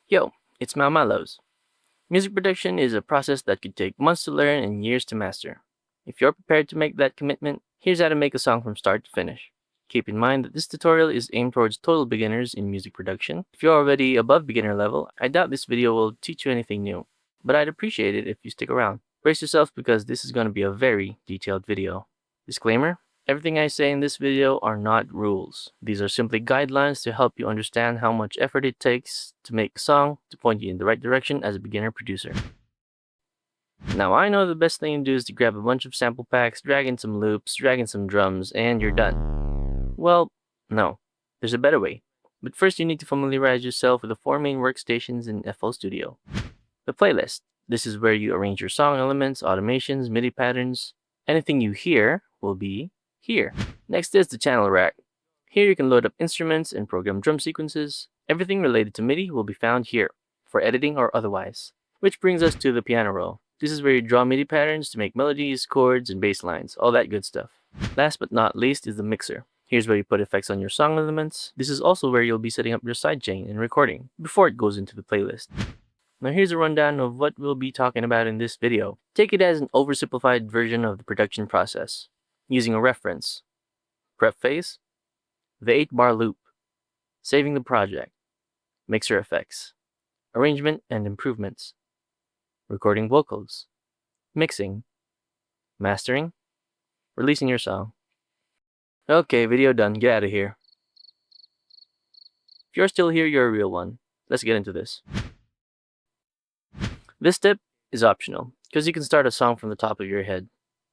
Yo, it's Malmalos. Music production is a process that could take months to learn and years to master. If you're prepared to make that commitment, here's how to make a song from start to finish. Keep in mind that this tutorial is aimed towards total beginners in music production. If you're already above beginner level, I doubt this video will teach you anything new, but I'd appreciate it if you stick around. Brace yourself because this is going to be a very detailed video. Disclaimer: everything I say in this video are not rules. These are simply guidelines to help you understand how much effort it takes to make a song to point you in the right direction as a beginner producer. Now I know the best thing to do is to grab a bunch of sample packs, drag in some loops, drag in some drums, and you're done. Well, no. There's a better way. But first you need to familiarize yourself with the four main workstations in FL Studio. The playlist. This is where you arrange your song elements, automations, MIDI patterns. Anything you hear will be here. Next is the channel rack. Here you can load up instruments and program drum sequences. Everything related to MIDI will be found here, for editing or otherwise. Which brings us to the piano roll. This is where you draw MIDI patterns to make melodies, chords, and bass lines, all that good stuff. Last but not least is the mixer. Here's where you put effects on your song elements. This is also where you'll be setting up your sidechain and recording, before it goes into the playlist. Now here's a rundown of what we'll be talking about in this video. Take it as an oversimplified version of the production process, using a reference. Prep phase, the 8-bar loop, saving the project, mixer effects, arrangement and improvements, recording vocals, mixing, mastering, releasing your song. Okay, video done. Get out of here. If you're still here, you're a real one. Let's get into this. This step is optional, because you can start a song from the top of your head.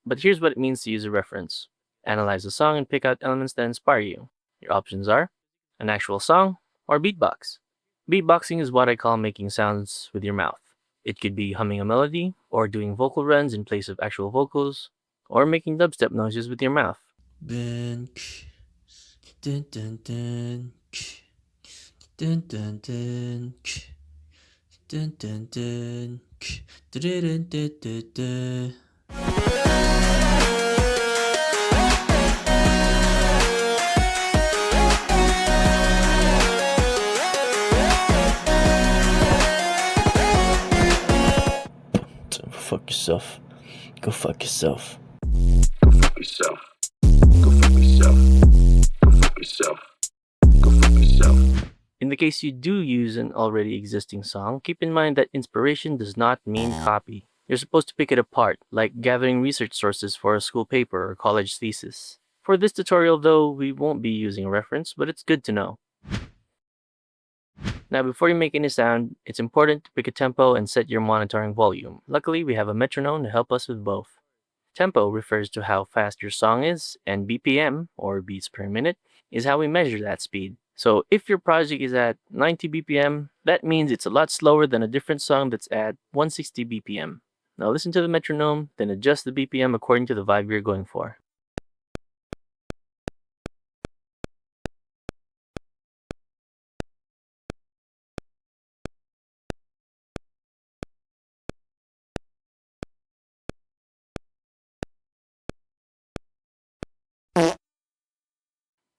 But here's what it means to use a reference. Analyze the song and pick out elements that inspire you. Your options are an actual song or beatbox. Beatboxing is what I call making sounds with your mouth. It could be humming a melody, or doing vocal runs in place of actual vocals, or making dubstep noises with your mouth. Dun, dun, dun, dun, dun, dun, dun, dun, dun, dun, dun, dun, dun, dun. Fuck yourself. Go fuck yourself. Go fuck yourself. Go fuck yourself. Go fuck yourself. Go fuck yourself. In the case you do use an already existing song, keep in mind that inspiration does not mean copy. You're supposed to pick it apart, like gathering research sources for a school paper or college thesis. For this tutorial though, we won't be using a reference, but it's good to know. Now before you make any sound, it's important to pick a tempo and set your monitoring volume. Luckily, we have a metronome to help us with both. Tempo refers to how fast your song is, and BPM, or beats per minute, is how we measure that speed. So if your project is at 90 BPM, that means it's a lot slower than a different song that's at 160 BPM. Now listen to the metronome, then adjust the BPM according to the vibe you're going for.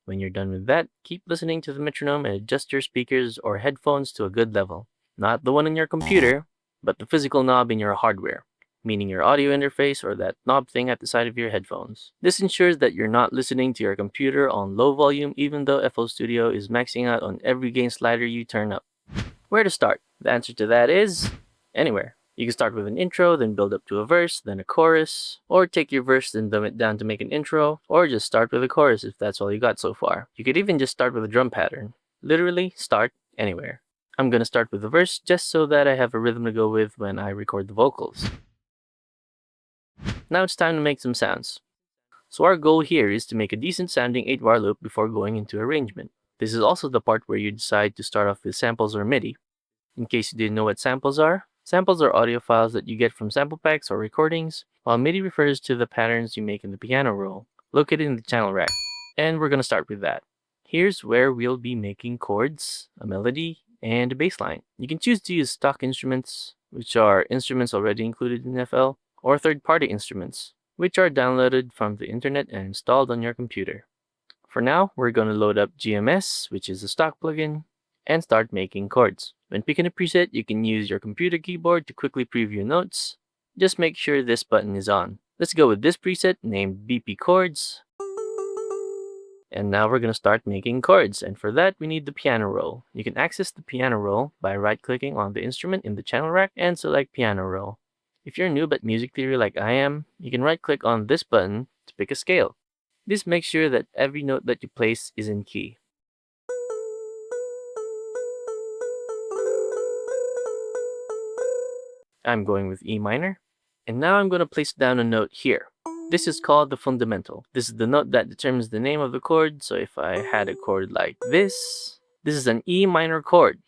When you're done with that, keep listening to the metronome and adjust your speakers or headphones to a good level. Not the one in your computer, but the physical knob in your hardware, meaning your audio interface or that knob thing at the side of your headphones. This ensures that you're not listening to your computer on low volume even though FL Studio is maxing out on every gain slider you turn up. Where to start? The answer to that is anywhere. You can start with an intro, then build up to a verse, then a chorus, or take your verse then dumb it down to make an intro, or just start with a chorus if that's all you got so far. You could even just start with a drum pattern. Literally, start anywhere. I'm gonna start with the verse just so that I have a rhythm to go with when I record the vocals. Now it's time to make some sounds. So our goal here is to make a decent sounding 8-bar loop before going into arrangement. This is also the part where you decide to start off with samples or MIDI. In case you didn't know what samples are audio files that you get from sample packs or recordings, while MIDI refers to the patterns you make in the piano roll, located in the channel rack. And we're gonna start with that. Here's where we'll be making chords, a melody, and a bass line. You can choose to use stock instruments, which are instruments already included in FL, or third-party instruments, which are downloaded from the internet and installed on your computer. For now, we're going to load up GMS, which is a stock plugin, and start making chords. When picking a preset, you can use your computer keyboard to quickly preview notes. Just make sure this button is on. Let's go with this preset named BP Chords. And now we're going to start making chords, and for that we need the piano roll. You can access the piano roll by right-clicking on the instrument in the channel rack and select piano roll. If you're new at music theory like I am, you can right-click on this button to pick a scale. This makes sure that every note that you place is in key. I'm going with E minor, and now I'm going to place down a note here. This is called the fundamental. This is the note that determines the name of the chord, so if I had a chord like this is an E minor chord.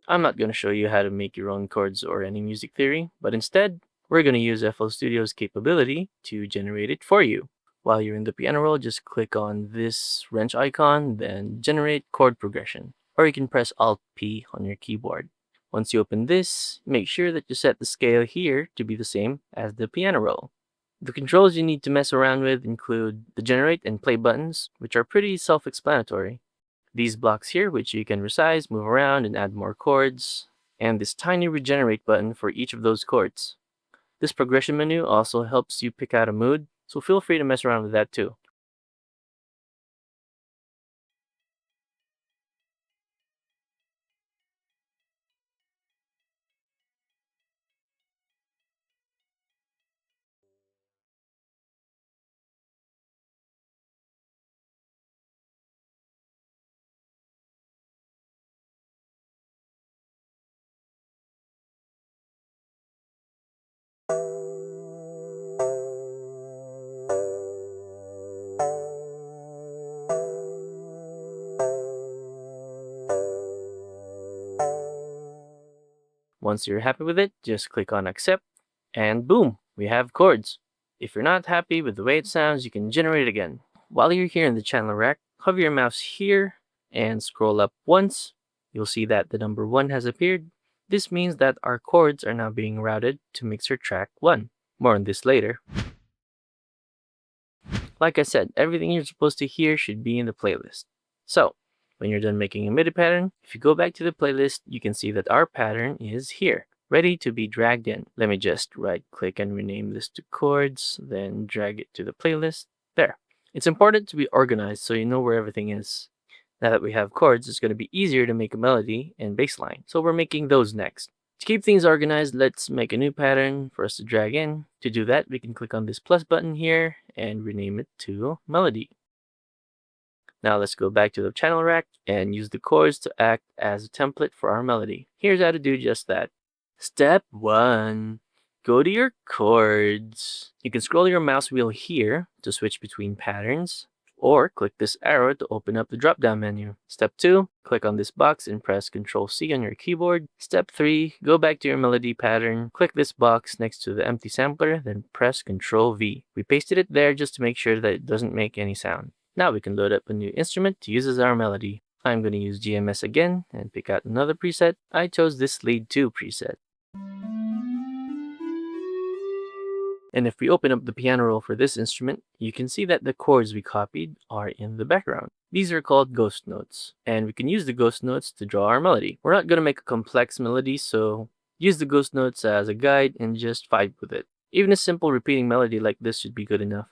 I'm not going to show you how to make your own chords or any music theory, but instead, we're going to use FL Studio's capability to generate it for you. While you're in the piano roll, just click on this wrench icon, then generate chord progression. Or you can press Alt-P on your keyboard. Once you open this, make sure that you set the scale here to be the same as the piano roll. The controls you need to mess around with include the generate and play buttons, which are pretty self-explanatory. These blocks here, which you can resize, move around, and add more chords, and this tiny regenerate button for each of those chords. This progression menu also helps you pick out a mood, so feel free to mess around with that too. Once you're happy with it, just click on accept, and boom, we have chords. If you're not happy with the way it sounds, you can generate it again. While you're here in the channel rack, hover your mouse here and scroll up once. You'll see that the number 1 has appeared. This means that our chords are now being routed to mixer track 1. More on this later. Like I said, everything you're supposed to hear should be in the playlist. So, when you're done making a MIDI pattern, if you go back to the playlist, you can see that our pattern is here, ready to be dragged in. Let me just right-click and rename this to chords, then drag it to the playlist. There. It's important to be organized so you know where everything is. Now that we have chords, it's going to be easier to make a melody and bass line, so we're making those next. To keep things organized, let's make a new pattern for us to drag in. To do that, we can click on this plus button here and rename it to melody. Now let's go back to the channel rack and use the chords to act as a template for our melody. Here's how to do just that. Step 1. Go to your chords. You can scroll your mouse wheel here to switch between patterns, or click this arrow to open up the drop-down menu. Step 2. Click on this box and press Ctrl-C on your keyboard. Step 3. Go back to your melody pattern. Click this box next to the empty sampler, then press Ctrl-V. We pasted it there just to make sure that it doesn't make any sound. Now we can load up a new instrument to use as our melody. I'm going to use GMS again and pick out another preset. I chose this Lead 2 preset. And if we open up the piano roll for this instrument, you can see that the chords we copied are in the background. These are called ghost notes, and we can use the ghost notes to draw our melody. We're not going to make a complex melody, so use the ghost notes as a guide and just vibe with it. Even a simple repeating melody like this should be good enough.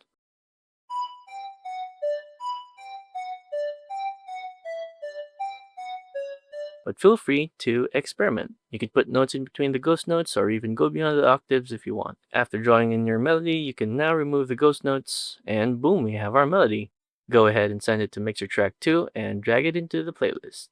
But feel free to experiment. You can put notes in between the ghost notes or even go beyond the octaves if you want. After drawing in your melody, you can now remove the ghost notes and boom, we have our melody. Go ahead and send it to mixer track 2 and drag it into the playlist.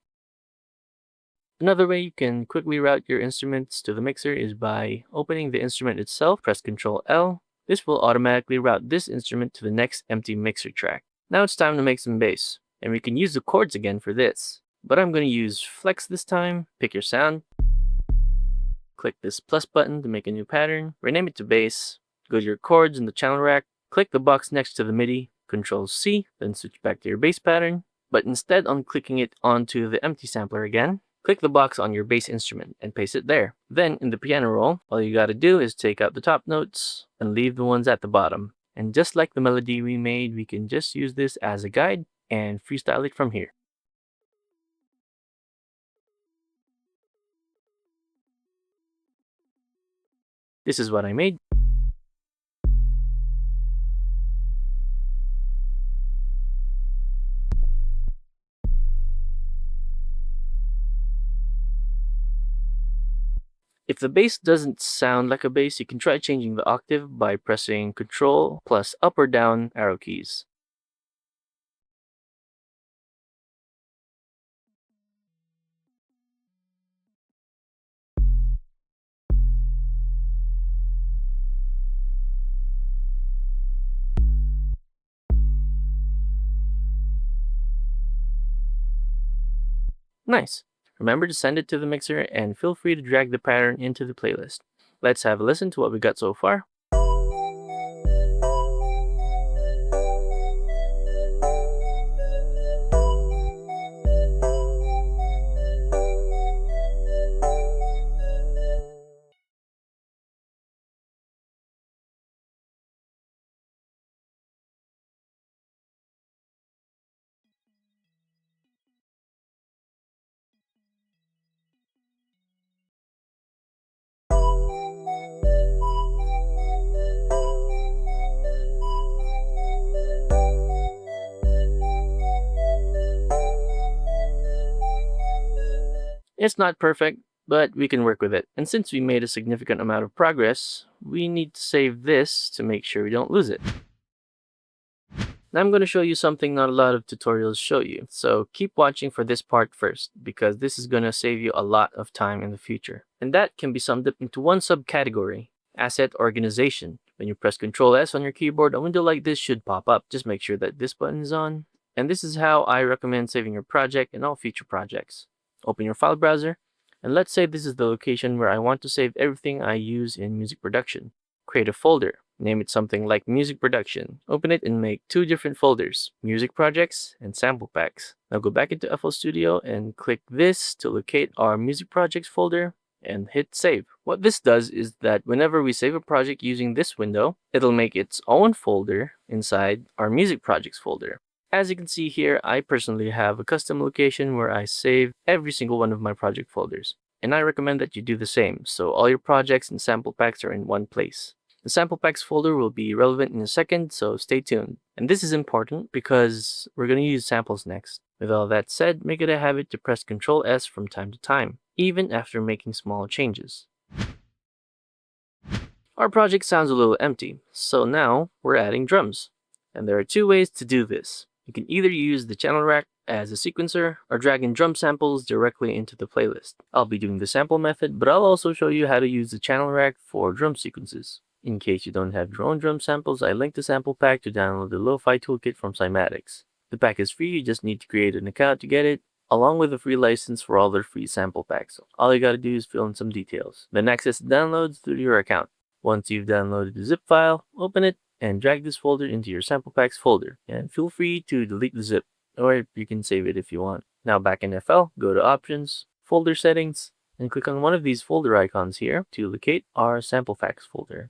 Another way you can quickly route your instruments to the mixer is by opening the instrument itself, press Ctrl L. This will automatically route this instrument to the next empty mixer track. Now it's time to make some bass, and we can use the chords again for this. But I'm going to use flex this time. Pick your sound. Click this plus button to make a new pattern. Rename it to bass. Go to your chords in the channel rack. Click the box next to the MIDI. Ctrl-C, then switch back to your bass pattern. But instead on clicking it onto the empty sampler again, click the box on your bass instrument and paste it there. Then in the piano roll, all you gotta do is take out the top notes and leave the ones at the bottom. And just like the melody we made, we can just use this as a guide and freestyle it from here. This is what I made. If the bass doesn't sound like a bass, you can try changing the octave by pressing Ctrl plus up or down arrow keys. Nice. Remember to send it to the mixer and feel free to drag the pattern into the playlist. Let's have a listen to what we got so far. It's not perfect, but we can work with it. And since we made a significant amount of progress, we need to save this to make sure we don't lose it. Now I'm going to show you something not a lot of tutorials show you, so keep watching for this part first, because this is going to save you a lot of time in the future. And that can be summed up into one subcategory: asset organization. When you press Ctrl S on your keyboard, a window like this should pop up. Just make sure that this button is on. And this is how I recommend saving your project and all future projects. Open your file browser, and let's say this is the location where I want to save everything I use in music production. Create a folder. Name it something like music production. Open it and make 2 different folders: music projects and sample packs. Now go back into FL Studio and click this to locate our music projects folder and hit save. What this does is that whenever we save a project using this window, it'll make its own folder inside our music projects folder. As you can see here, I personally have a custom location where I save every single one of my project folders. And I recommend that you do the same, so all your projects and sample packs are in one place. The sample packs folder will be relevant in a second, so stay tuned. And this is important because we're going to use samples next. With all that said, make it a habit to press Ctrl S from time to time, even after making small changes. Our project sounds a little empty, so now we're adding drums. And there are 2 ways to do this. You can either use the channel rack as a sequencer or drag in drum samples directly into the playlist. I'll be doing the sample method, but I'll also show you how to use the channel rack for drum sequences. In case you don't have your own drum samples, I linked the sample pack to download the Lo-Fi Toolkit from Cymatics. The pack is free, you just need to create an account to get it, along with a free license for all their free sample packs. All you gotta do is fill in some details, then access the downloads through your account. Once you've downloaded the zip file, open it and drag this folder into your sample packs folder. And feel free to delete the zip, or you can save it if you want. Now back in FL, go to Options, Folder Settings, and click on one of these folder icons here to locate our sample packs folder.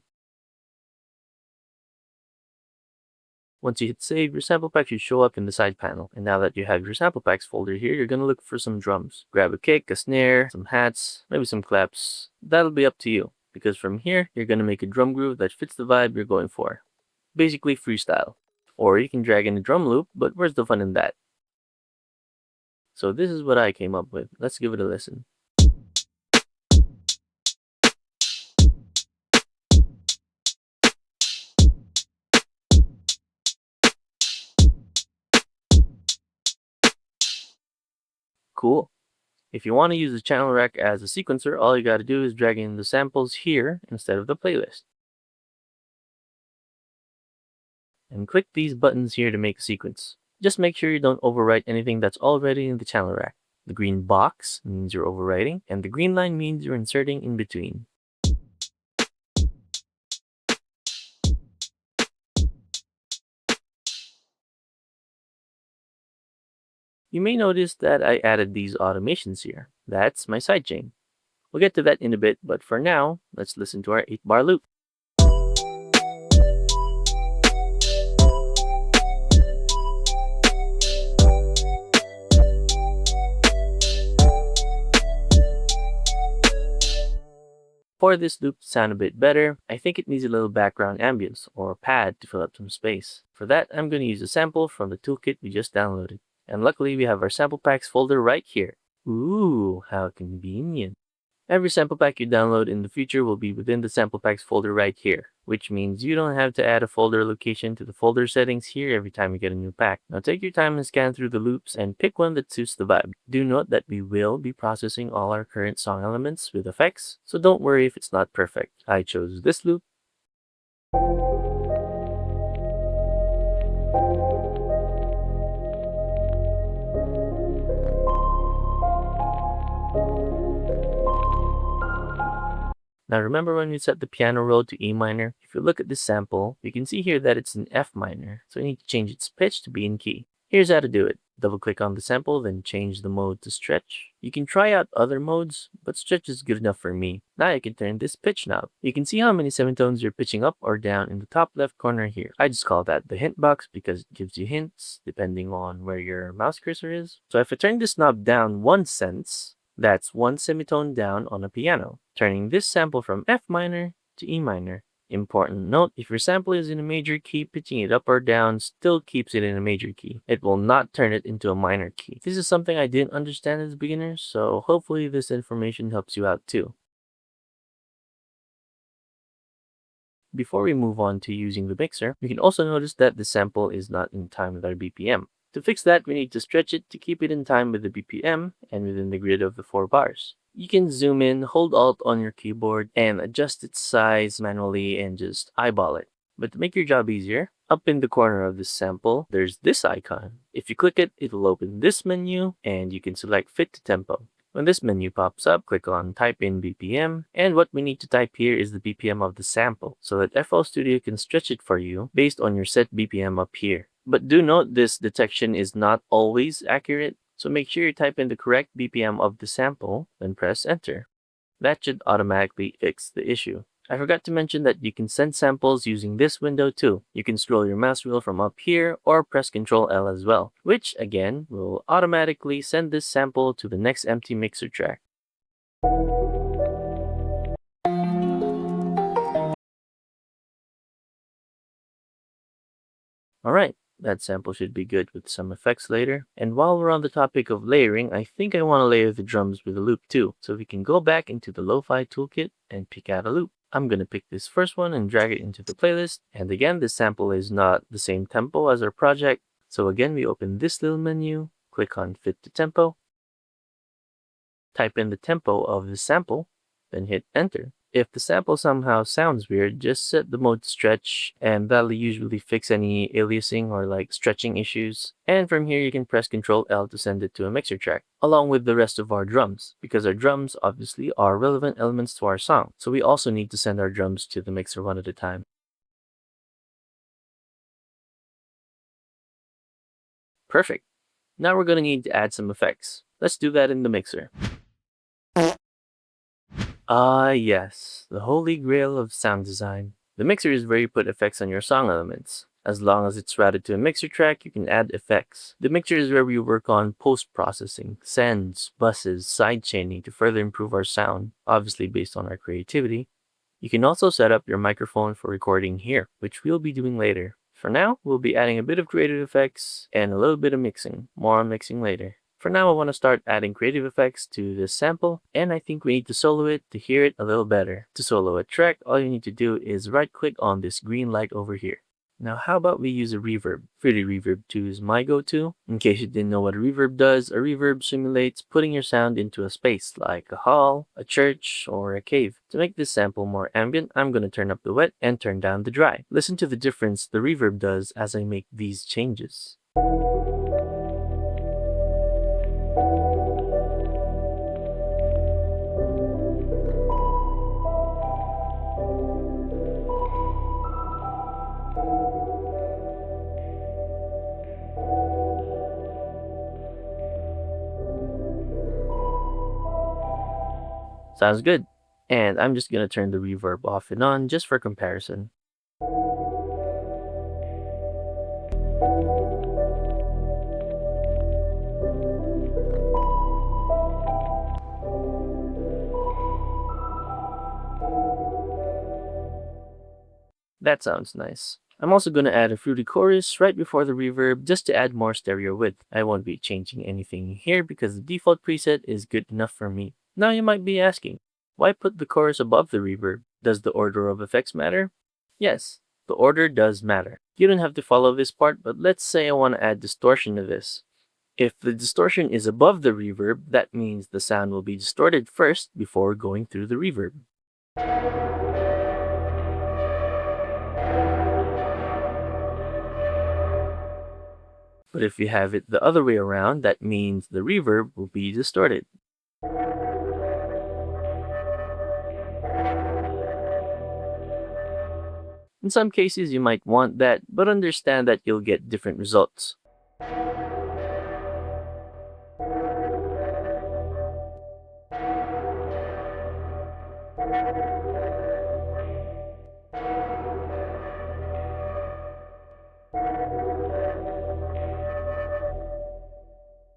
Once you hit save, your sample pack should show up in the side panel. And now that you have your sample packs folder here, you're going to look for some drums. Grab a kick, a snare, some hats, maybe some claps. That'll be up to you, because from here, you're going to make a drum groove that fits the vibe you're going for. Basically freestyle. Or you can drag in a drum loop, but where's the fun in that? So this is what I came up with. Let's give it a listen. Cool. If you want to use the channel rack as a sequencer, all you gotta do is drag in the samples here instead of the playlist. And click these buttons here to make a sequence. Just make sure you don't overwrite anything that's already in the channel rack. The green box means you're overwriting, and the green line means you're inserting in between. You may notice that I added these automations here. That's my sidechain. We'll get to that in a bit, but for now, let's listen to our 8-bar loop. For this loop to sound a bit better, I think it needs a little background ambience or pad to fill up some space. For that, I'm going to use a sample from the toolkit we just downloaded. And luckily, we have our sample packs folder right here. Ooh, how convenient. Every sample pack you download in the future will be within the sample packs folder right here, which means you don't have to add a folder location to the folder settings here every time you get a new pack. Now take your time and scan through the loops and pick one that suits the vibe. Do note that we will be processing all our current song elements with effects, so don't worry if it's not perfect. I chose this loop. Now remember when we set the piano roll to E minor? If you look at this sample, you can see here that it's in F minor, so we need to change its pitch to be in key. Here's how to do it. Double click on the sample, then change the mode to stretch. You can try out other modes, but stretch is good enough for me. Now you can turn this pitch knob. You can see how many semitones you're pitching up or down in the top left corner here. I just call that the hint box because it gives you hints depending on where your mouse cursor is. So if I turn this knob down 1 cents, that's 1 semitone down on a piano, turning this sample from F minor to E minor. Important note, if your sample is in a major key, pitching it up or down still keeps it in a major key. It will not turn it into a minor key. This is something I didn't understand as a beginner, so hopefully this information helps you out too. Before we move on to using the mixer, we can also notice that the sample is not in time with our BPM. To fix that, we need to stretch it to keep it in time with the BPM and within the grid of the 4 bars. You can zoom in, hold Alt on your keyboard, and adjust its size manually and just eyeball it. But to make your job easier, up in the corner of this sample, there's this icon. If you click it, it will open this menu and you can select Fit to Tempo. When this menu pops up, click on Type in BPM, and what we need to type here is the BPM of the sample so that FL Studio can stretch it for you based on your set BPM up here. But do note this detection is not always accurate, so make sure you type in the correct BPM of the sample, then press enter. That should automatically fix the issue. I forgot to mention that you can send samples using this window too. You can scroll your mouse wheel from up here or press Ctrl L as well, which again will automatically send this sample to the next empty mixer track. Alright, that sample should be good with some effects later. And while we're on the topic of layering, I think I want to layer the drums with a loop too. So we can go back into the Lo-Fi toolkit and pick out a loop. I'm going to pick this first one and drag it into the playlist. And again, this sample is not the same tempo as our project. So again, we open this little menu, click on Fit to Tempo, type in the tempo of the sample, then hit enter. If the sample somehow sounds weird, just set the mode to stretch, and that'll usually fix any aliasing or like stretching issues. And from here you can press Ctrl L to send it to a mixer track, along with the rest of our drums, because our drums obviously are relevant elements to our song. So we also need to send our drums to the mixer one at a time. Perfect. Now we're going to need to add some effects. Let's do that in the mixer. Ah yes, the holy grail of sound design. The mixer is where you put effects on your song elements. As long as it's routed to a mixer track, you can add effects. The mixer is where we work on post-processing, sends, buses, sidechaining to further improve our sound, obviously based on our creativity. You can also set up your microphone for recording here, which we'll be doing later. For now, we'll be adding a bit of creative effects and a little bit of mixing. More on mixing later. For now, I want to start adding creative effects to this sample, and I think we need to solo it to hear it a little better. To solo a track, all you need to do is right-click on this green light over here. Now, how about we use a reverb? Fruity Reverb 2 is my go-to. In case you didn't know what a reverb does, a reverb simulates putting your sound into a space, like a hall, a church, or a cave. To make this sample more ambient, I'm going to turn up the wet and turn down the dry. Listen to the difference the reverb does as I make these changes. Sounds good. And I'm just going to turn the reverb off and on just for comparison. That sounds nice. I'm also going to add a fruity chorus right before the reverb just to add more stereo width. I won't be changing anything here because the default preset is good enough for me. Now you might be asking, why put the chorus above the reverb? Does the order of effects matter? Yes, the order does matter. You don't have to follow this part, but let's say I want to add distortion to this. If the distortion is above the reverb, that means the sound will be distorted first before going through the reverb. But if you have it the other way around, that means the reverb will be distorted. In some cases, you might want that, but understand that you'll get different results.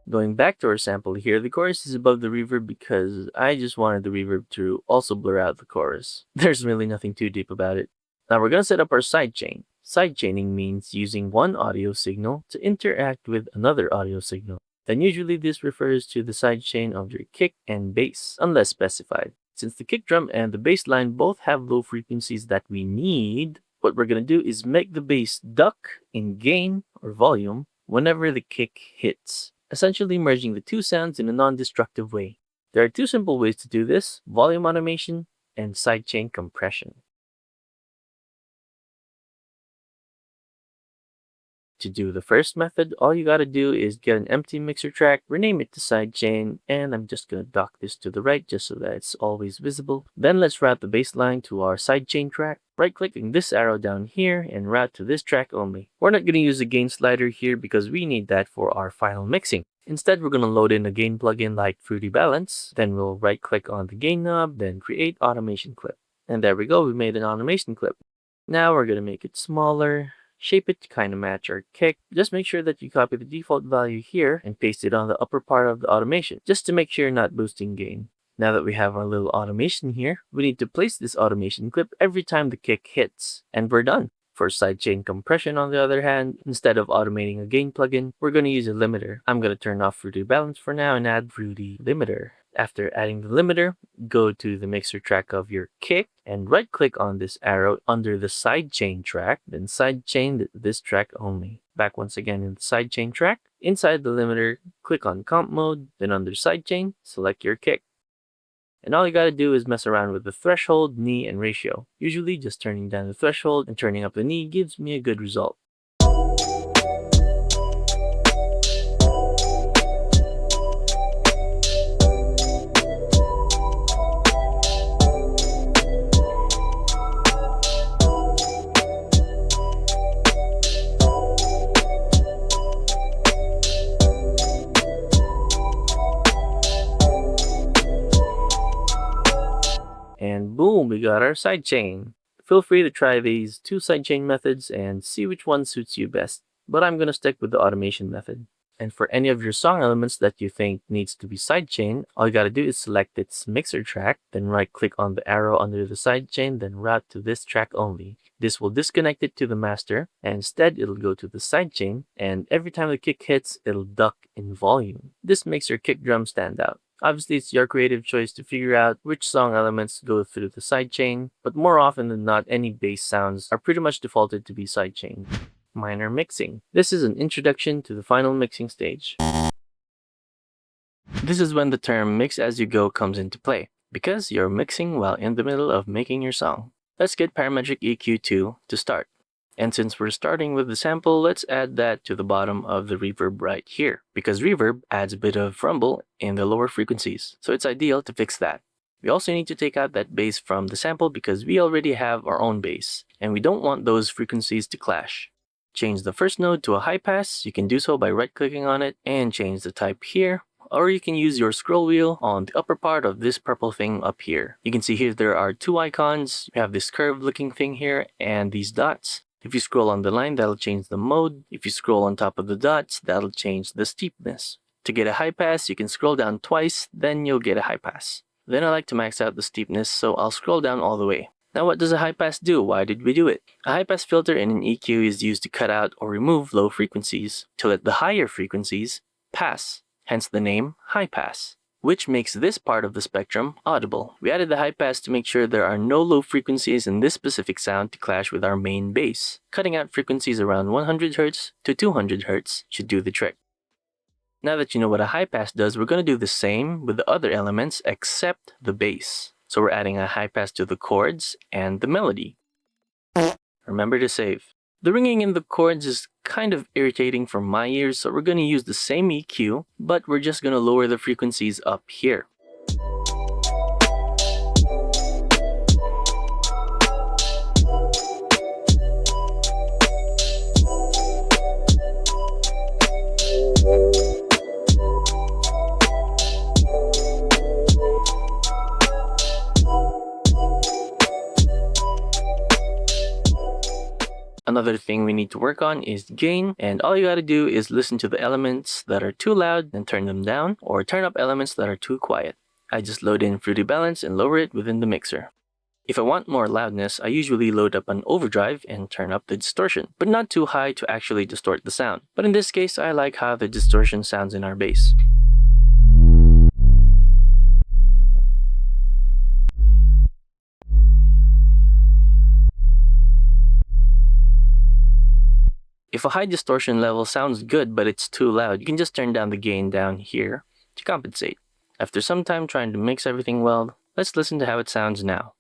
Going back to our sample here, the chorus is above the reverb because I just wanted the reverb to also blur out the chorus. There's really nothing too deep about it. Now we're going to set up our sidechain. Sidechaining means using one audio signal to interact with another audio signal. Then usually this refers to the sidechain of your kick and bass, unless specified. Since the kick drum and the bass line both have low frequencies that we need, what we're going to do is make the bass duck in gain or volume whenever the kick hits, essentially merging the two sounds in a non-destructive way. There are two simple ways to do this: volume automation and sidechain compression. To do the first method, all you gotta do is get an empty mixer track, rename it to sidechain, and I'm just gonna dock this to the right just so that it's always visible. Then let's route the bass line to our sidechain track, right-clicking this arrow down here and route to this track only. We're not gonna use a gain slider here because we need that for our final mixing. Instead, we're gonna load in a gain plugin like Fruity Balance, then we'll right-click on the gain knob, then create automation clip. And there we go, we made an automation clip. Now we're gonna make it smaller, shape it to kind of match our kick. Just make sure that you copy the default value here and paste it on the upper part of the automation, just to make sure you're not boosting gain. Now that we have our little automation here, we need to place this automation clip every time the kick hits, and we're done. For sidechain compression, on the other hand, instead of automating a gain plugin, we're going to use a limiter. I'm going to turn off Fruity Balance for now and add Fruity Limiter. After adding the limiter, go to the mixer track of your kick and right-click on this arrow under the sidechain track, then sidechain this track only. Back once again in the sidechain track. Inside the limiter, click on comp mode, then under sidechain, select your kick. And all you gotta do is mess around with the threshold, knee, and ratio. Usually just turning down the threshold and turning up the knee gives me a good result. And boom, we got our sidechain. Feel free to try these two sidechain methods and see which one suits you best, but I'm going to stick with the automation method. And for any of your song elements that you think needs to be sidechained, all you gotta do is select its mixer track, then right-click on the arrow under the sidechain, then route to this track only. This will disconnect it to the master, and instead it'll go to the sidechain, and every time the kick hits, it'll duck in volume. This makes your kick drum stand out. Obviously, it's your creative choice to figure out which song elements go through the sidechain, but more often than not, any bass sounds are pretty much defaulted to be sidechained. Minor mixing. This is an introduction to the final mixing stage. This is when the term mix as you go comes into play, because you're mixing while in the middle of making your song. Let's get parametric EQ2 to start. And since we're starting with the sample, let's add that to the bottom of the reverb right here, because reverb adds a bit of rumble in the lower frequencies, so it's ideal to fix that. We also need to take out that bass from the sample because we already have our own bass, and we don't want those frequencies to clash. Change the first node to a high pass. You can do so by right-clicking on it and change the type here, or you can use your scroll wheel on the upper part of this purple thing up here. You can see here there are two icons. You have this curved looking thing here and these dots. If you scroll on the line, that'll change the mode. If you scroll on top of the dots, that'll change the steepness. To get a high pass, you can scroll down twice, then you'll get a high pass. Then I like to max out the steepness, so I'll scroll down all the way. Now what does a high pass do? Why did we do it? A high pass filter in an EQ is used to cut out or remove low frequencies to let the higher frequencies pass, hence the name high pass, which makes this part of the spectrum audible. We added the high pass to make sure there are no low frequencies in this specific sound to clash with our main bass. Cutting out frequencies around 100 Hz to 200 Hz should do the trick. Now that you know what a high pass does, we're going to do the same with the other elements except the bass. So we're adding a high pass to the chords and the melody. Remember to save. The ringing in the chords is kind of irritating for my ears, so we're going to use the same EQ, but we're just going to lower the frequencies up here. Another thing we need to work on is gain, and all you gotta do is listen to the elements that are too loud and turn them down, or turn up elements that are too quiet. I just load in Fruity Balance and lower it within the mixer. If I want more loudness, I usually load up an overdrive and turn up the distortion, but not too high to actually distort the sound. But in this case, I like how the distortion sounds in our bass. If a high distortion level sounds good but it's too loud, you can just turn down the gain down here to compensate. After some time trying to mix everything well, let's listen to how it sounds now.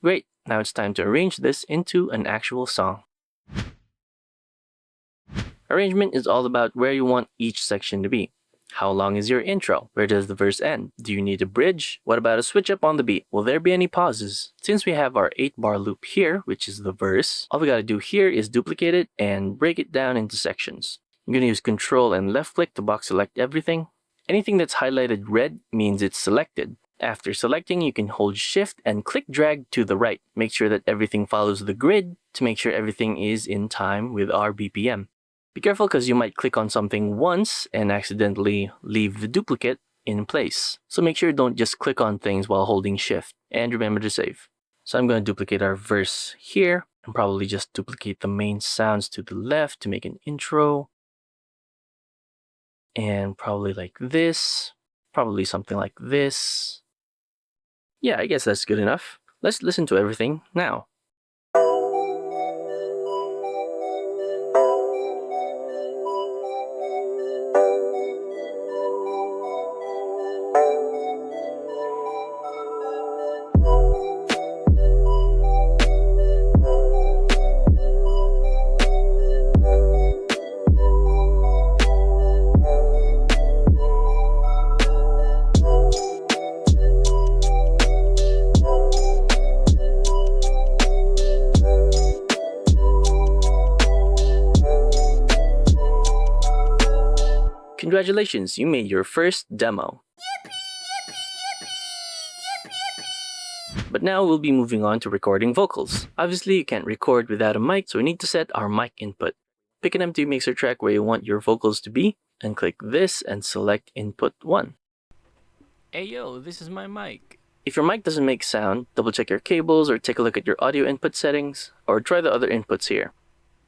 Great, now it's time to arrange this into an actual song. Arrangement is all about where you want each section to be. How long is your intro? Where does the verse end? Do you need a bridge? What about a switch up on the beat? Will there be any pauses? Since we have our 8-bar loop here, which is the verse, all we gotta do here is duplicate it and break it down into sections. I'm gonna use Control and left click to box select everything. Anything that's highlighted red means it's selected. After selecting, you can hold Shift and click drag to the right. Make sure that everything follows the grid to make sure everything is in time with our BPM. Be careful because you might click on something once and accidentally leave the duplicate in place. So make sure you don't just click on things while holding Shift. And remember to save. So I'm going to duplicate our verse here and probably just duplicate the main sounds to the left to make an intro. And probably like this. Probably something like this. Yeah, I guess that's good enough. Let's listen to everything now. Congratulations, you made your first demo. But now we'll be moving on to recording vocals. Obviously, you can't record without a mic, so we need to set our mic input. Pick an empty mixer track where you want your vocals to be, and click this and select input 1. Hey yo, this is my mic. If your mic doesn't make sound, double check your cables or take a look at your audio input settings, or try the other inputs here.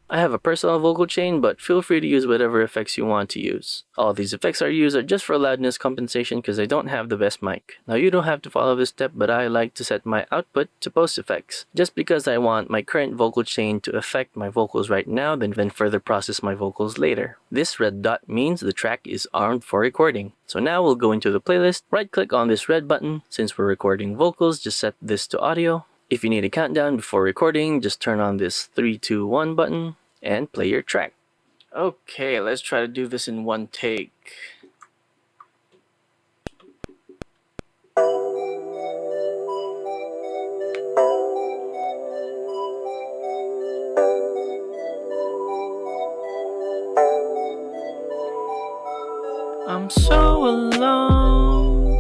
I have a personal vocal chain, but feel free to use whatever effects you want to use. All these effects I use are just for loudness compensation because I don't have the best mic. Now you don't have to follow this step, but I like to set my output to post effects, just because I want my current vocal chain to affect my vocals right now, then further process my vocals later. This red dot means the track is armed for recording. So now we'll go into the playlist, right click on this red button. Since we're recording vocals, just set this to audio. If you need a countdown before recording, just turn on this 3, 2, 1 button and play your track. Okay, let's try to do this in one take. I'm so alone,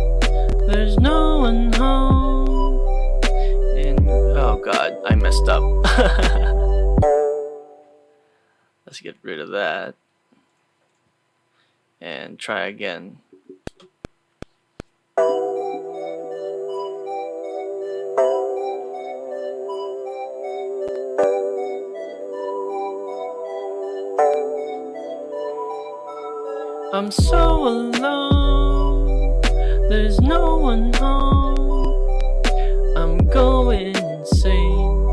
there's no one home. And oh god, I messed up. Let's get rid of that and try again. I'm so alone, there's no one home. I'm going insane,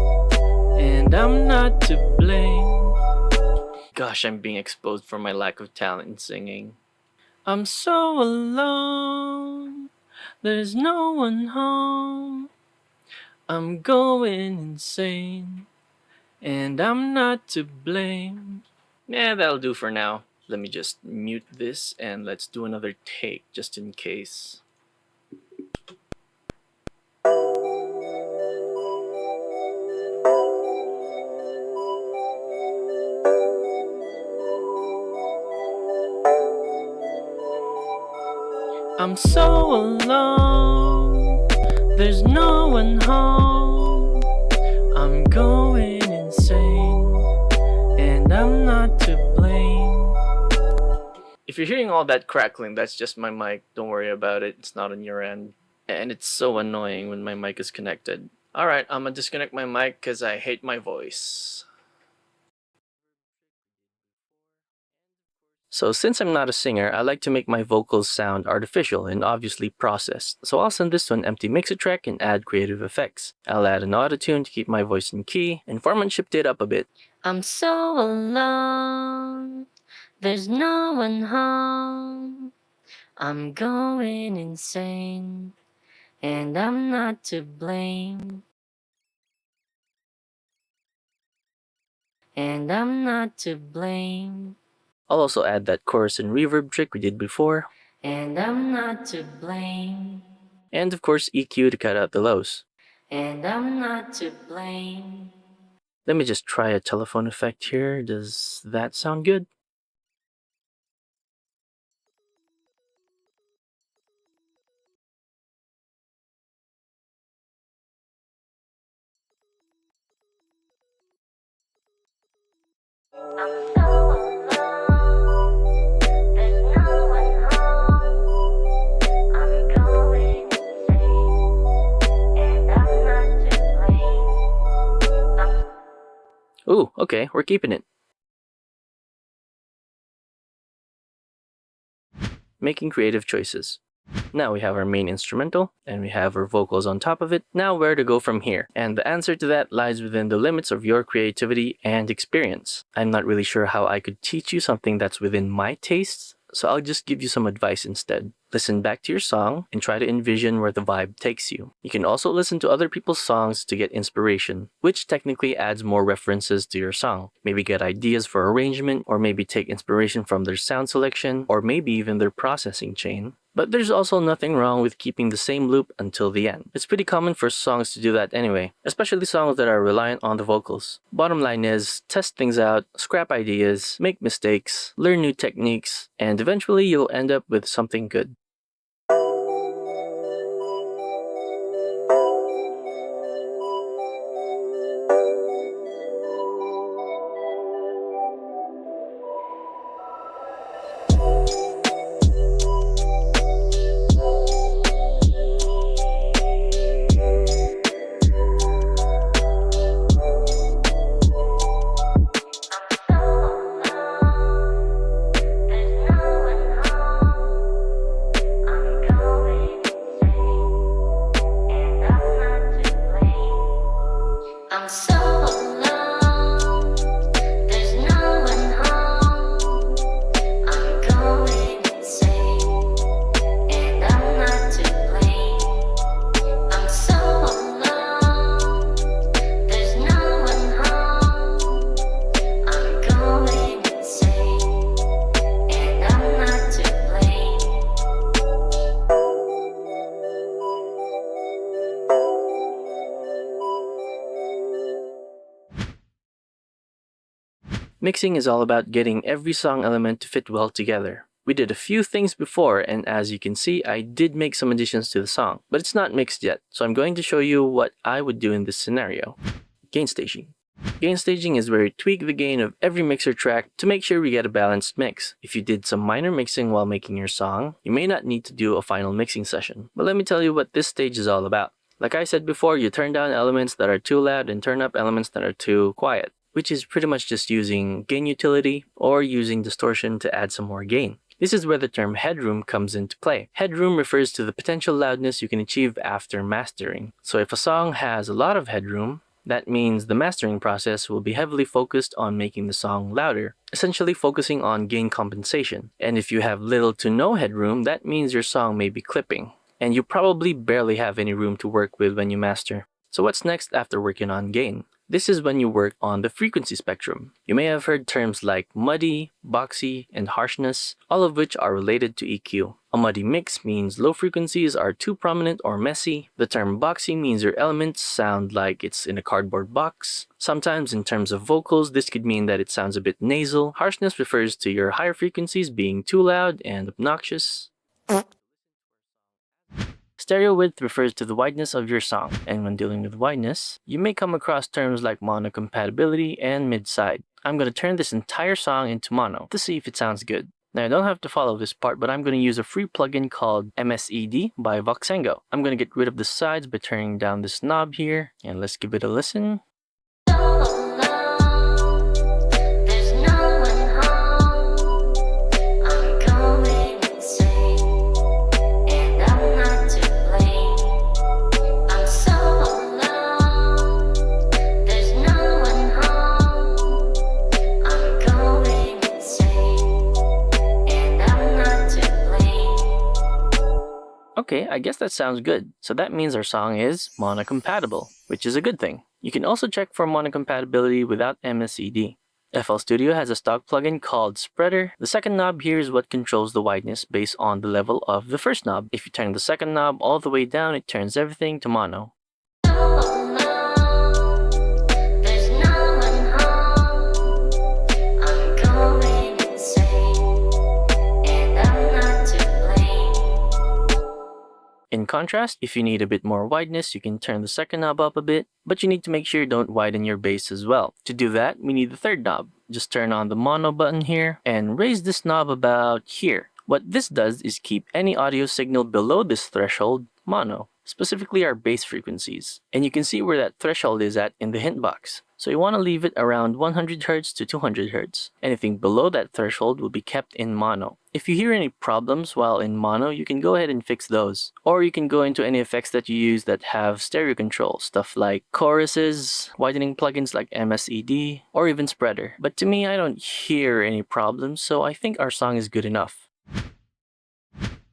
and I'm not to blame. Gosh, I'm being exposed for my lack of talent in singing. I'm so alone, there's no one home. I'm going insane, and I'm not to blame. Yeah, that'll do for now. Let me just mute this and let's do another take just in case. I'm so alone, there's no one home. I'm going insane, and I'm not to blame. If you're hearing all that crackling, that's just my mic. Don't worry about it, it's not on your end. And it's so annoying when my mic is connected. Alright, I'm gonna disconnect my mic because I hate my voice. So since I'm not a singer, I like to make my vocals sound artificial and obviously processed. So I'll send this to an empty mixer track and add creative effects. I'll add an auto-tune to keep my voice in key and format shift it up a bit. I'm so alone, there's no one home. I'm going insane, and I'm not to blame. And I'm not to blame. I'll also add that chorus and reverb trick we did before. And I'm not to blame. And of course EQ to cut out the lows. And I'm not to blame. Let me just try a telephone effect here. Does that sound good? I'm so alone, there's no one home. I'm going insane, and I'm not to blame. Ooh, okay, we're keeping it. Making creative choices. Now we have our main instrumental, and we have our vocals on top of it. Now where to go from here? And the answer to that lies within the limits of your creativity and experience. I'm not really sure how I could teach you something that's within my tastes, so I'll just give you some advice instead. Listen back to your song and try to envision where the vibe takes you. You can also listen to other people's songs to get inspiration, which technically adds more references to your song. Maybe get ideas for arrangement, or maybe take inspiration from their sound selection, or maybe even their processing chain. But there's also nothing wrong with keeping the same loop until the end. It's pretty common for songs to do that anyway, especially songs that are reliant on the vocals. Bottom line is, test things out, scrap ideas, make mistakes, learn new techniques, and eventually you'll end up with something good. I'm so alone, there's no one home. I'm going insane, and I'm not to blame. I'm so alone, there's no one home. I'm going insane, and I'm not to blame. Mixing is all about getting every song element to fit well together. We did a few things before, and as you can see, I did make some additions to the song, but it's not mixed yet, so I'm going to show you what I would do in this scenario. Gain staging. Gain staging is where you tweak the gain of every mixer track to make sure we get a balanced mix. If you did some minor mixing while making your song, you may not need to do a final mixing session. But let me tell you what this stage is all about. Like I said before, you turn down elements that are too loud and turn up elements that are too quiet, which is pretty much just using gain utility or using distortion to add some more gain. This is where the term headroom comes into play. Headroom refers to the potential loudness you can achieve after mastering. So if a song has a lot of headroom, that means the mastering process will be heavily focused on making the song louder, essentially focusing on gain compensation. And if you have little to no headroom, that means your song may be clipping, and you probably barely have any room to work with when you master. So what's next after working on gain? This is when you work on the frequency spectrum. You may have heard terms like muddy, boxy, and harshness, all of which are related to EQ. A muddy mix means low frequencies are too prominent or messy. The term boxy means your elements sound like it's in a cardboard box. Sometimes in terms of vocals, this could mean that it sounds a bit nasal. Harshness refers to your higher frequencies being too loud and obnoxious. Stereo width refers to the wideness of your song, and when dealing with wideness, you may come across terms like mono compatibility and mid-side. I'm going to turn this entire song into mono to see if it sounds good. Now, I don't have to follow this part, but I'm going to use a free plugin called MSED by Voxengo. I'm going to get rid of the sides by turning down this knob here, and let's give it a listen. Okay, I guess that sounds good. So that means our song is mono-compatible, which is a good thing. You can also check for mono-compatibility without MSED. FL Studio has a stock plugin called Spreader. The second knob here is what controls the wideness based on the level of the first knob. If you turn the second knob all the way down, it turns everything to mono. In contrast, if you need a bit more wideness, you can turn the second knob up a bit, but you need to make sure you don't widen your bass as well. To do that, we need the third knob. Just turn on the mono button here and raise this knob about here. What this does is keep any audio signal below this threshold mono, specifically our bass frequencies. And you can see where that threshold is at in the hint box. So you want to leave it around 100 Hz to 200 Hz. Anything below that threshold will be kept in mono. If you hear any problems while in mono, you can go ahead and fix those. Or you can go into any effects that you use that have stereo control, stuff like choruses, widening plugins like MSED, or even Spreader. But to me, I don't hear any problems, so I think our song is good enough.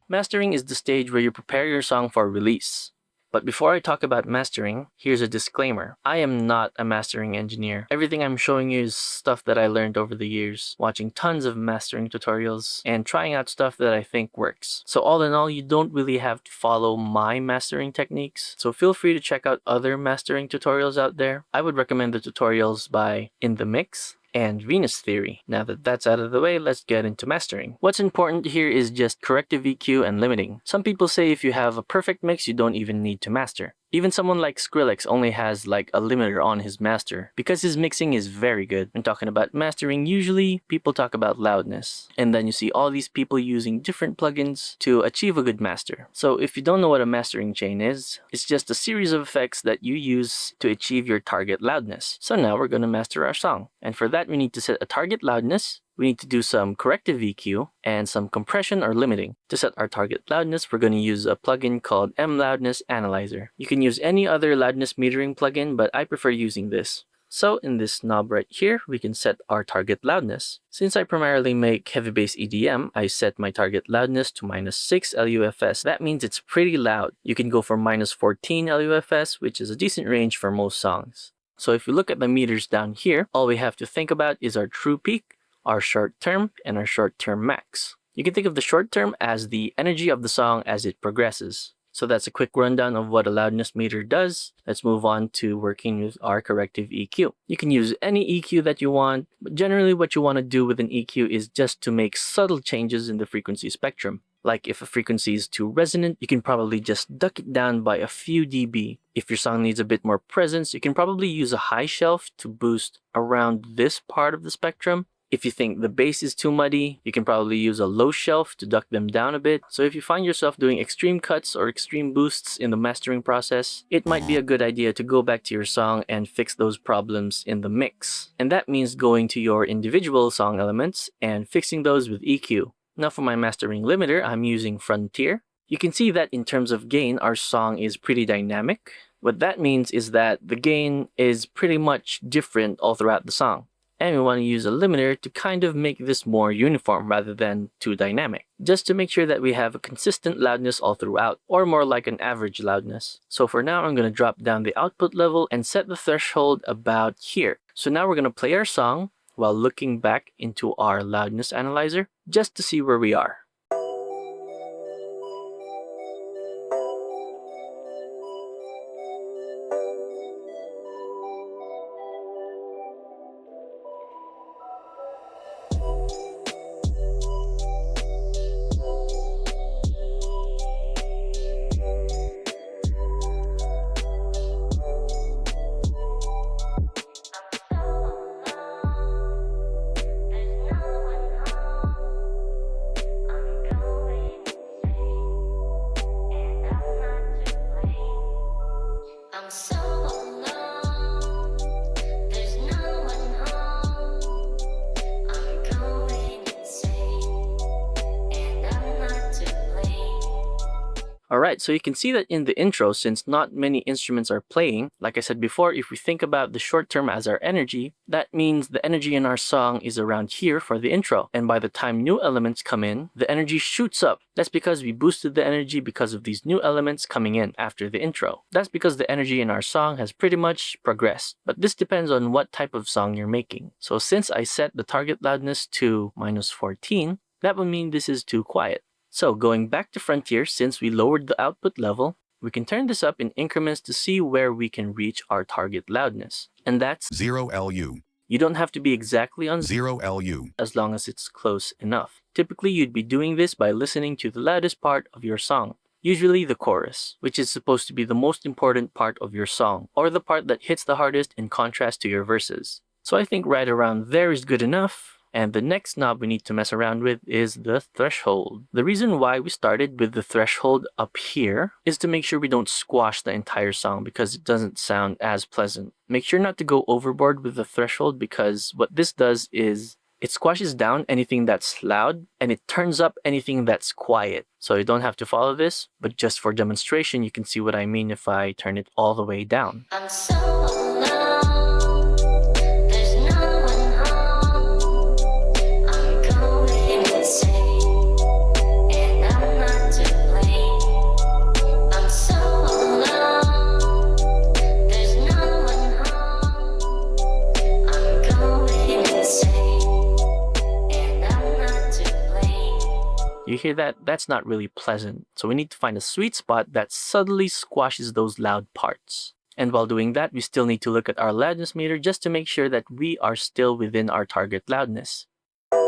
Mastering is the stage where you prepare your song for release. But before I talk about mastering, here's a disclaimer. I am not a mastering engineer. Everything I'm showing you is stuff that I learned over the years, watching tons of mastering tutorials and trying out stuff that I think works. So all in all, you don't really have to follow my mastering techniques. So feel free to check out other mastering tutorials out there. I would recommend the tutorials by In The Mix and Venus Theory. Now that that's out of the way, let's get into mastering. What's important here is just corrective EQ and limiting. Some people say if you have a perfect mix, you don't even need to master. Even someone like Skrillex only has like a limiter on his master because his mixing is very good. When talking about mastering, usually people talk about loudness. And then you see all these people using different plugins to achieve a good master. So if you don't know what a mastering chain is, it's just a series of effects that you use to achieve your target loudness. So now we're going to master our song. And for that, we need to set a target loudness. We need to do some corrective EQ and some compression or limiting. To set our target loudness, we're going to use a plugin called M-Loudness Analyzer. You can use any other loudness metering plugin, but I prefer using this. So in this knob right here, we can set our target loudness. Since I primarily make heavy bass EDM, I set my target loudness to -6 LUFS. That means it's pretty loud. You can go for -14 LUFS, which is a decent range for most songs. So if you look at the meters down here, all we have to think about is our true peak, our short term, and our short term max. You can think of the short term as the energy of the song as it progresses. So that's a quick rundown of what a loudness meter does. Let's move on to working with our corrective EQ. You can use any EQ that you want, but generally what you want to do with an EQ is just to make subtle changes in the frequency spectrum. Like if a frequency is too resonant, you can probably just duck it down by a few dB. If your song needs a bit more presence, you can probably use a high shelf to boost around this part of the spectrum. If you think the bass is too muddy, you can probably use a low shelf to duck them down a bit. So if you find yourself doing extreme cuts or extreme boosts in the mastering process, it might be a good idea to go back to your song and fix those problems in the mix. And that means going to your individual song elements and fixing those with EQ. Now for my mastering limiter, I'm using Frontier. You can see that in terms of gain, our song is pretty dynamic. What that means is that the gain is pretty much different all throughout the song. And we want to use a limiter to kind of make this more uniform rather than too dynamic, just to make sure that we have a consistent loudness all throughout, or more like an average loudness. So for now, I'm going to drop down the output level and set the threshold about here. So now we're going to play our song while looking back into our loudness analyzer just to see where we are. I'm so alone, there's no one home. I'm going insane, and I'm not to blame. Alright, so you can see that in the intro, since not many instruments are playing, like I said before, if we think about the short term as our energy, that means the energy in our song is around here for the intro. And by the time new elements come in, the energy shoots up. That's because we boosted the energy because of these new elements coming in after the intro. That's because the energy in our song has pretty much progressed. But this depends on what type of song you're making. So since I set the target loudness to -14, that would mean this is too quiet. So going back to Frontier, since we lowered the output level, we can turn this up in increments to see where we can reach our target loudness. And that's 0 LU, you don't have to be exactly on 0 LU, as long as it's close enough. Typically, you'd be doing this by listening to the loudest part of your song, usually the chorus, which is supposed to be the most important part of your song, or the part that hits the hardest in contrast to your verses. So I think right around there is good enough. And the next knob we need to mess around with is the threshold. The reason why we started with the threshold up here is to make sure we don't squash the entire song because it doesn't sound as pleasant. Make sure not to go overboard with the threshold because what this does is it squashes down anything that's loud and it turns up anything that's quiet. So you don't have to follow this, but just for demonstration, you can see what I mean if I turn it all the way down. I'm so alone, there's no one home. I'm going insane, and I'm not to blame. I'm so alone, there's no one home. I'm going insane, and I'm not to blame. You hear that? That's not really pleasant. So we need to find a sweet spot that subtly squashes those loud parts. And while doing that, we still need to look at our loudness meter just to make sure that we are still within our target loudness. I'm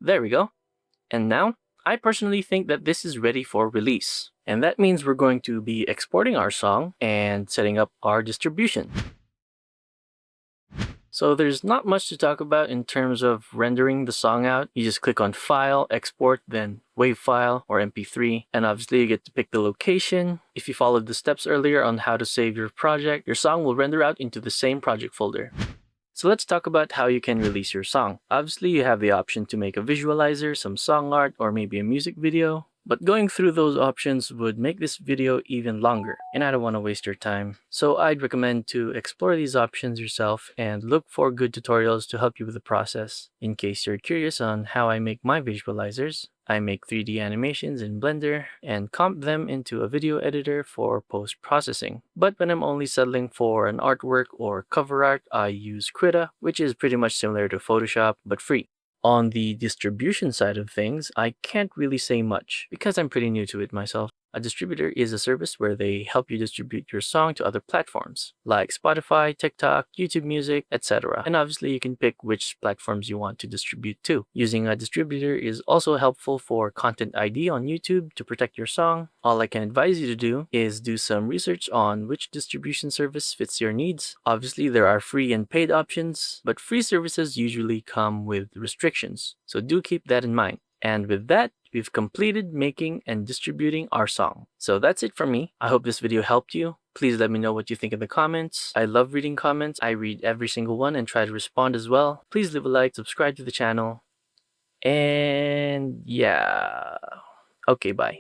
There we go. And now, I personally think that this is ready for release. And that means we're going to be exporting our song and setting up our distribution. So there's not much to talk about in terms of rendering the song out. You just click on File, Export, then WAV file or MP3, and obviously you get to pick the location. If you followed the steps earlier on how to save your project, your song will render out into the same project folder. So let's talk about how you can release your song. Obviously, you have the option to make a visualizer, some song art, or maybe a music video. But going through those options would make this video even longer, and I don't want to waste your time. So I'd recommend to explore these options yourself and look for good tutorials to help you with the process. In case you're curious on how I make my visualizers, I make 3D animations in Blender and comp them into a video editor for post-processing. But when I'm only settling for an artwork or cover art, I use Krita, which is pretty much similar to Photoshop but free. On the distribution side of things, I can't really say much because I'm pretty new to it myself. A distributor is a service where they help you distribute your song to other platforms like Spotify, TikTok, YouTube Music, etc. And obviously you can pick which platforms you want to distribute to. Using a distributor is also helpful for Content ID on YouTube to protect your song. All I can advise you to do is do some research on which distribution service fits your needs. Obviously there are free and paid options, but free services usually come with restrictions, so do keep that in mind. And with that, we've completed making and distributing our song. So that's it from me. I hope this video helped you. Please let me know what you think in the comments. I love reading comments. I read every single one and try to respond as well. Please leave a like, subscribe to the channel. And yeah. Okay, bye.